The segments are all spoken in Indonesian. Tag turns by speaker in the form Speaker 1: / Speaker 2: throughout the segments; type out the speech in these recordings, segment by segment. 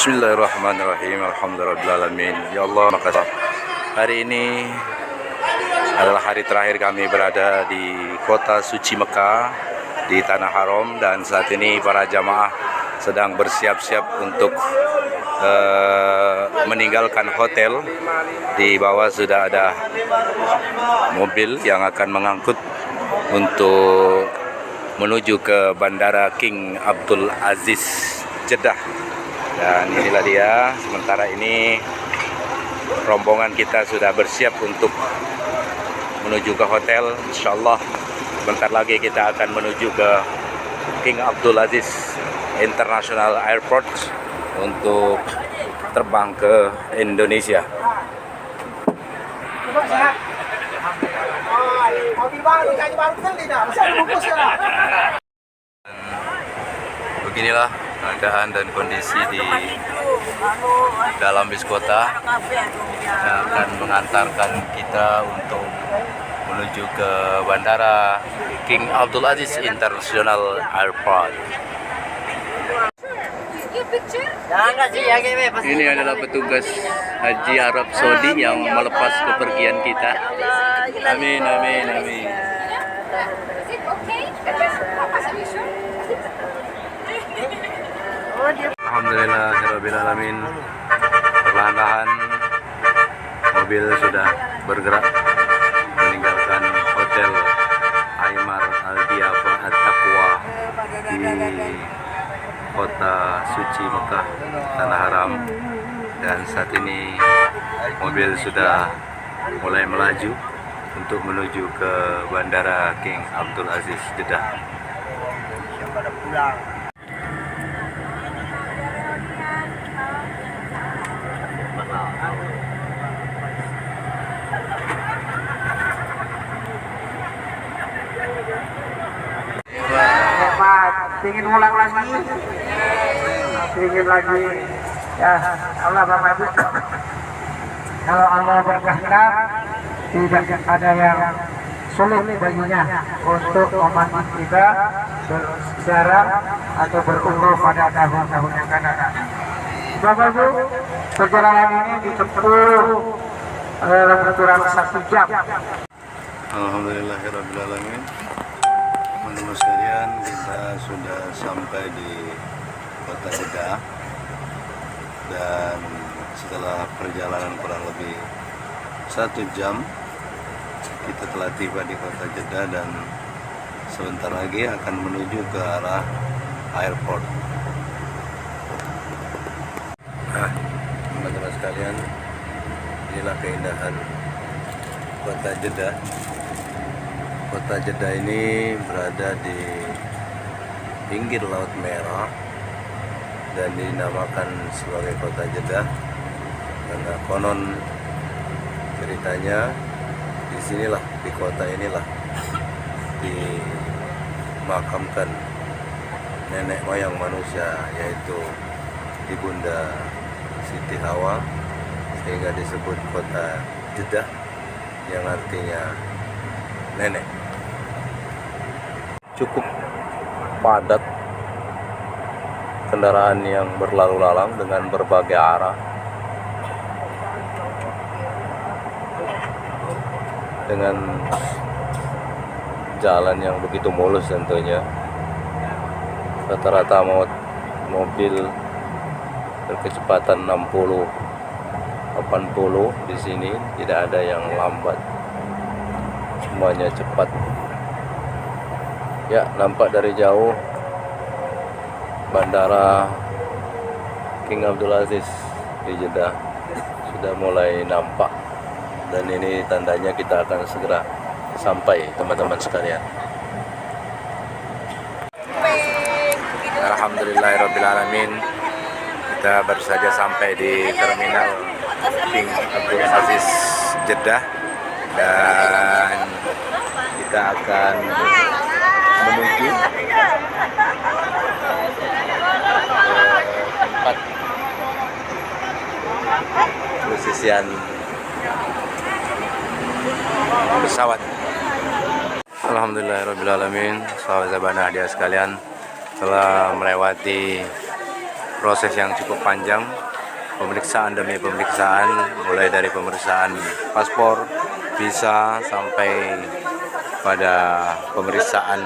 Speaker 1: Bismillahirrahmanirrahim. Alhamdulillahirrahmanirrahim. Ya Allah, makasih. Hari ini adalah hari terakhir kami berada di kota suci Mekah, di Tanah Haram, dan saat ini para jamaah sedang bersiap-siap untuk meninggalkan hotel. Di bawah sudah ada mobil yang akan mengangkut untuk menuju ke Bandara King Abdul Aziz Jeddah. Dan inilah dia, sementara ini rombongan kita sudah bersiap untuk menuju ke hotel. Insyaallah sebentar lagi kita akan menuju ke King Abdul Aziz International Airport untuk terbang ke Indonesia. Beginilah keadaan dan kondisi di dalam bis kota yang akan mengantarkan kita untuk menuju ke Bandara King Abdul Aziz International Airport. Ini adalah petugas Haji Arab Saudi yang melepas kepergian kita. Amin, amin, amin. Alhamdulillahirrabbilalamin. Perlahan-lahan mobil sudah bergerak meninggalkan hotel Aimar Al-Diafah At-Taqwa di kota suci Mekah, Tanah Haram. Dan saat ini mobil sudah mulai melaju untuk menuju ke Bandara King Abdul Aziz Jeddah.
Speaker 2: Ingin ulang lagi, ingin lagi, ya Allah Bapak Ibu. Kalau Allah berkehendak, tidak ada yang sulit baginya untuk memanggil kita berziarah atau berumroh pada tahun-tahun yang akan datang. Bapak Ibu, perjalanan ini ditempuh dalam kurang 1 jam.
Speaker 1: Alhamdulillahirrahmanirrahim. Teman-teman sekalian, kita sudah sampai di kota Jeddah, dan setelah perjalanan kurang lebih 1 jam kita telah tiba di kota Jeddah dan sebentar lagi akan menuju ke arah airport. Nah, teman-teman sekalian, inilah keindahan kota Jeddah. Kota Jeddah ini berada di pinggir Laut Merah dan dinamakan sebagai kota Jeddah karena konon ceritanya di sinilah, di kota inilah dimakamkan nenek moyang manusia, yaitu Ibunda Siti Hawa, sehingga disebut kota Jeddah yang artinya nenek. Cukup padat kendaraan yang berlalu lalang dengan berbagai arah, dengan jalan yang begitu mulus tentunya. Rata-rata mobil berkecepatan 60-80 di sini, tidak ada yang lambat, semuanya cepat. Ya, nampak dari jauh Bandara King Abdul Aziz di Jeddah sudah mulai nampak, dan ini tandanya kita akan segera sampai, teman-teman sekalian. Alhamdulillahirrahmanirrahim. Kita baru saja sampai di terminal King Abdul Aziz Jeddah, dan kita akan menuju tempat posisian pesawat. Alhamdulillahirrahmanirrahim. Sahabat Zabana hadiah sekalian, telah melewati proses yang cukup panjang, pemeriksaan demi pemeriksaan, mulai dari pemeriksaan paspor, visa, sampai pada pemeriksaan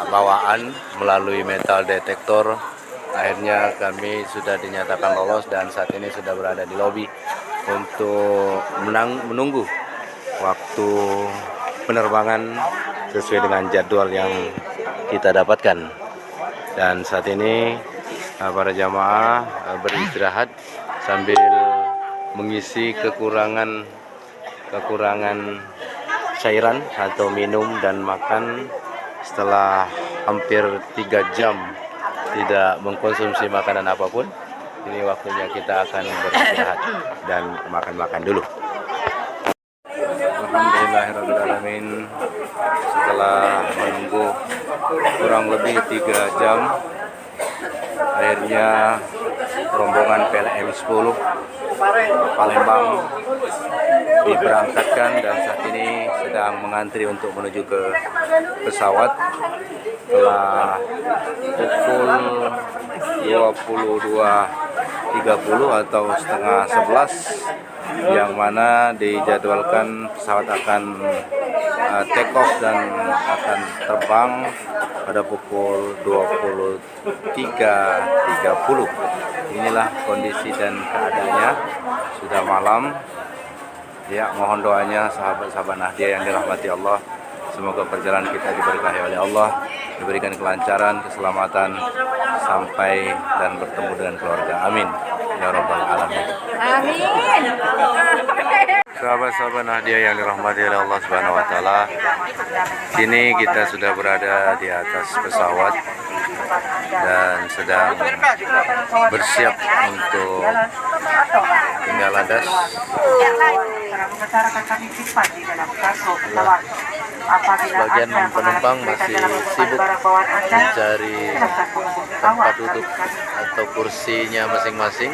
Speaker 1: bawaan melalui metal detektor. Akhirnya kami sudah dinyatakan lolos dan saat ini sudah berada di lobi untuk menunggu waktu penerbangan sesuai dengan jadwal yang kita dapatkan. Dan saat ini para jamaah beristirahat sambil mengisi kekurangan cairan atau minum dan makan setelah hampir 3 jam tidak mengkonsumsi makanan apapun. Ini waktunya kita akan beristirahat dan makan dulu. Alhamdulillahirrahmanirrahim. Setelah menunggu kurang lebih 3 jam, akhirnya rombongan PLM 10 Palembang diberangkatkan dan saat ini sedang mengantri untuk menuju ke pesawat. Setelah pukul 22.30 atau setengah 11, yang mana dijadwalkan pesawat akan take off dan akan terbang pada pukul 23.30. Inilah kondisi dan keadaannya, sudah malam. Ya, mohon doanya sahabat-sahabat Nahdiyah yang dirahmati Allah. Semoga perjalanan kita diberkahi oleh Allah, diberikan kelancaran, keselamatan, sampai dan bertemu dengan keluarga. Amin ya rabbal alamin.
Speaker 3: Amin.
Speaker 1: Sahabat-sahabat Nahdiyah yang dirahmati oleh Allah Subhanahu wa taala, kini kita sudah berada di atas pesawat dan sedang bersiap untuk tinggal landas. Sebagian penumpang masih sibuk mencari tempat duduk atau kursinya masing-masing.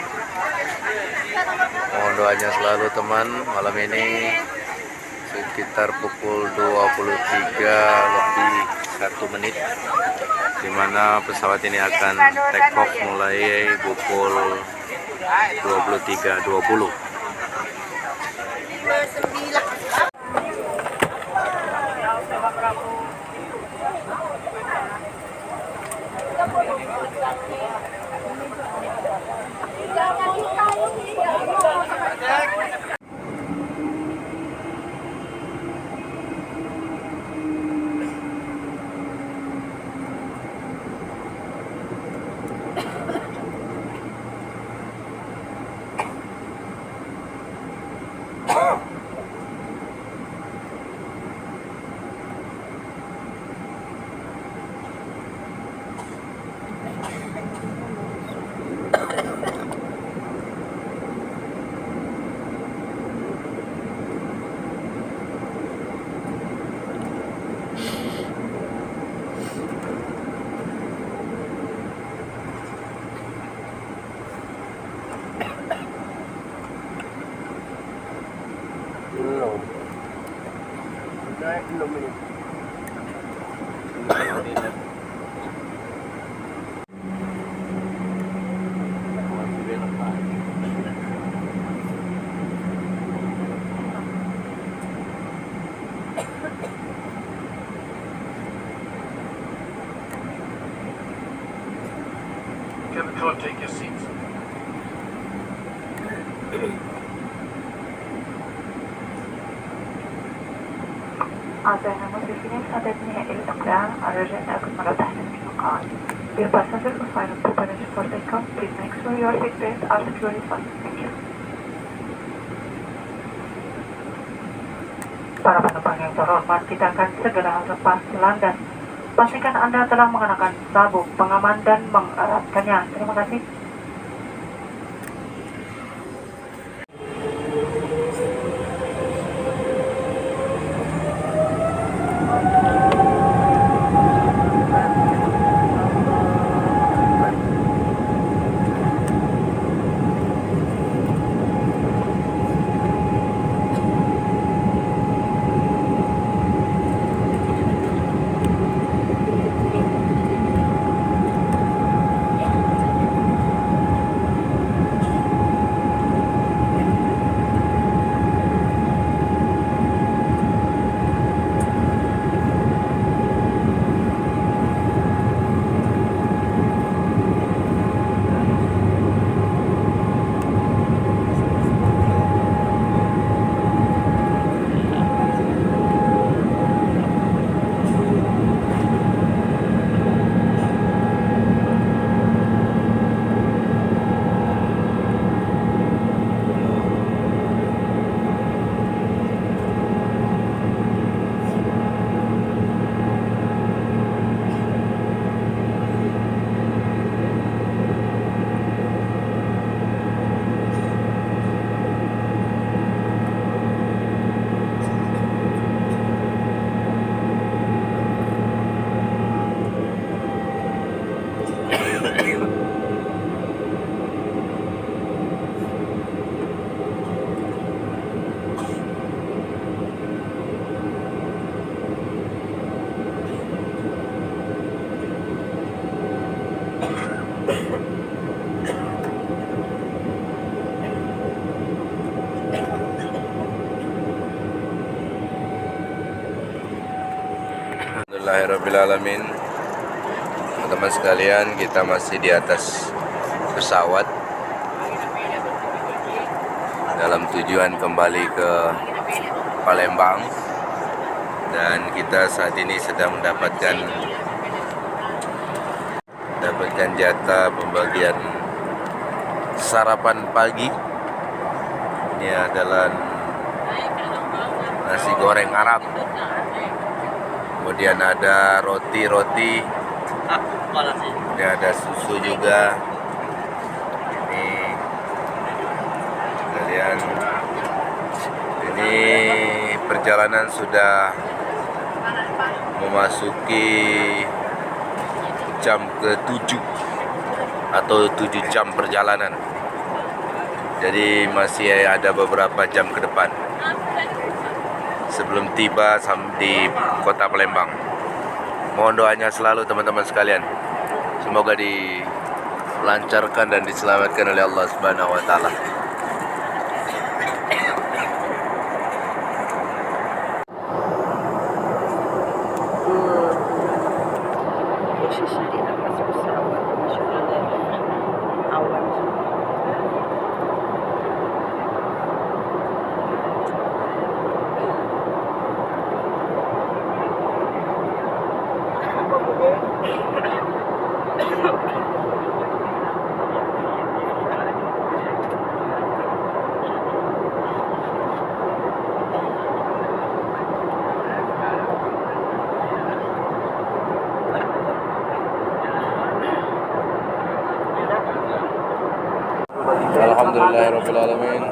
Speaker 1: Mohon doanya selalu teman. Malam ini sekitar pukul 23:01, di mana pesawat ini akan take off mulai pukul 23.20.
Speaker 4: Come take your seats.
Speaker 3: أعطينا مسافرين سعادة نهائي الإقلاع الرجاء تأكد مرة تحديد المقاعد. Dear passengers who sign up to furniture for takeoff, please make sure your seat belts are securely fastened. Thank you. Para penumpang yang terhormat, kita akan segera lepas landas. Pastikan Anda telah mengenakan sabuk pengaman dan mengeratkannya. Terima kasih.
Speaker 1: Alhamdulillahirrahmanirrahim. Teman-teman sekalian, kita masih di atas pesawat dalam tujuan kembali ke Palembang, dan kita saat ini sedang mendapatkan jatah pembagian sarapan pagi. Ini adalah nasi goreng Arab, kemudian ada roti, ini ada susu juga. Ini kalian, ini perjalanan sudah memasuki jam ke-7 atau 7 jam perjalanan. Jadi masih ada beberapa jam ke depan sebelum tiba di kota Palembang. Mohon doanya selalu teman-teman sekalian. Semoga dilancarkan dan diselamatkan oleh Allah Subhanahu wa taala.
Speaker 4: Posisi di atas pesawat sudah dari awal.
Speaker 1: Alhamdulillahirrahmanirrahim.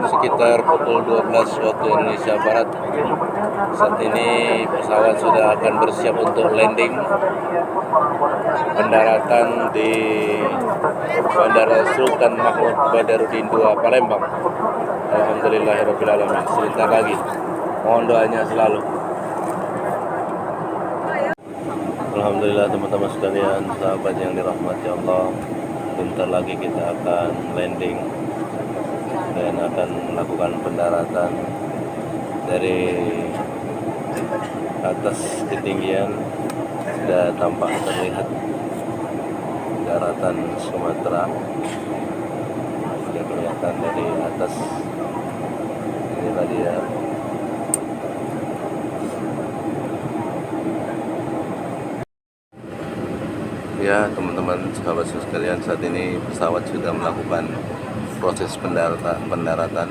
Speaker 1: Sekitar pukul 12 waktu Indonesia Barat, saat ini pesawat sudah akan bersiap untuk landing pendaratan di Bandara Sultan Mahmud Badarudin II Palembang. Alhamdulillahirrahmanirrahim. Sebentar lagi, mohon doanya selalu. Alhamdulillah teman-teman sekalian, sahabat yang dirahmati Allah, bentar lagi kita akan landing dan akan melakukan pendaratan dari atas ketinggian. Sudah tampak terlihat daratan Sumatera, sudah kelihatan dari atas. Inilah dia. Ya teman-teman sahabat sekalian, saat ini pesawat sudah melakukan proses pendaratan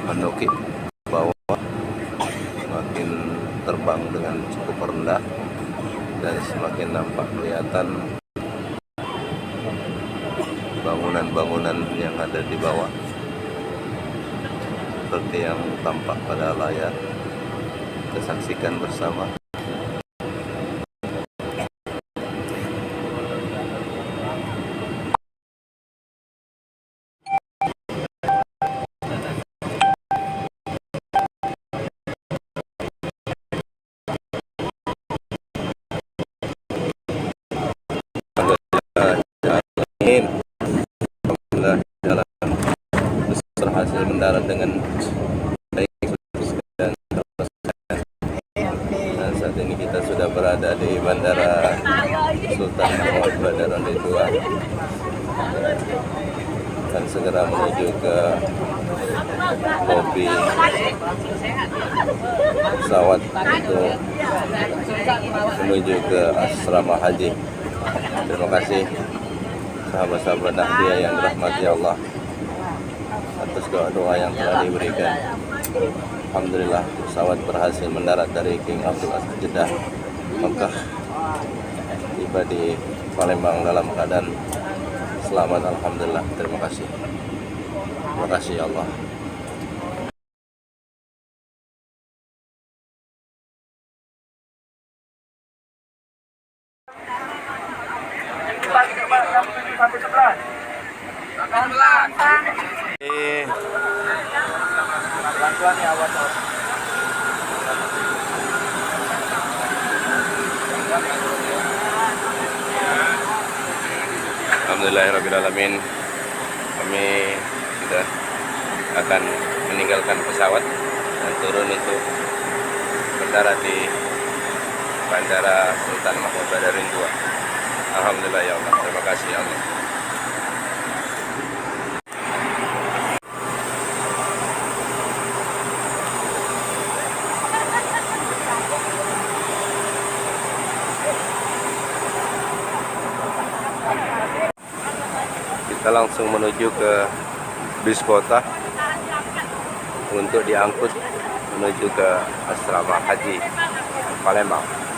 Speaker 1: menukik bawah, semakin terbang dengan cukup rendah dan semakin nampak kelihatan bangunan-bangunan yang ada di bawah seperti yang tampak pada layar. Kita saksikan bersama. Alhamdulillah, berhasil mendarat dengan baik. Dan saat ini kita sudah berada di Bandara Sultan Mahmud Badarudin II dan segera menuju ke lobi pesawat untuk menuju ke asrama haji. Terima kasih sahabat-sahabat Nahdia yang dirahmati Allah atas doa-doa yang telah diberikan. Alhamdulillah, pesawat berhasil mendarat dari King Abdul Aziz Jeddah Mekah, tiba di Palembang dalam keadaan selamat. Alhamdulillah, terima kasih. Terima kasih ya Allah.
Speaker 2: Pelan-pelan ya, awas.
Speaker 1: Alhamdulillahirrahmanirrahim. Kami sudah akan meninggalkan pesawat dan turun untuk mendarat di Bandara Sultan Mahmud Badarudin II. Alhamdulillah ya Allah, terima kasih ya Allah. Kita langsung menuju ke bis kota untuk diangkut menuju ke asrama haji Palembang.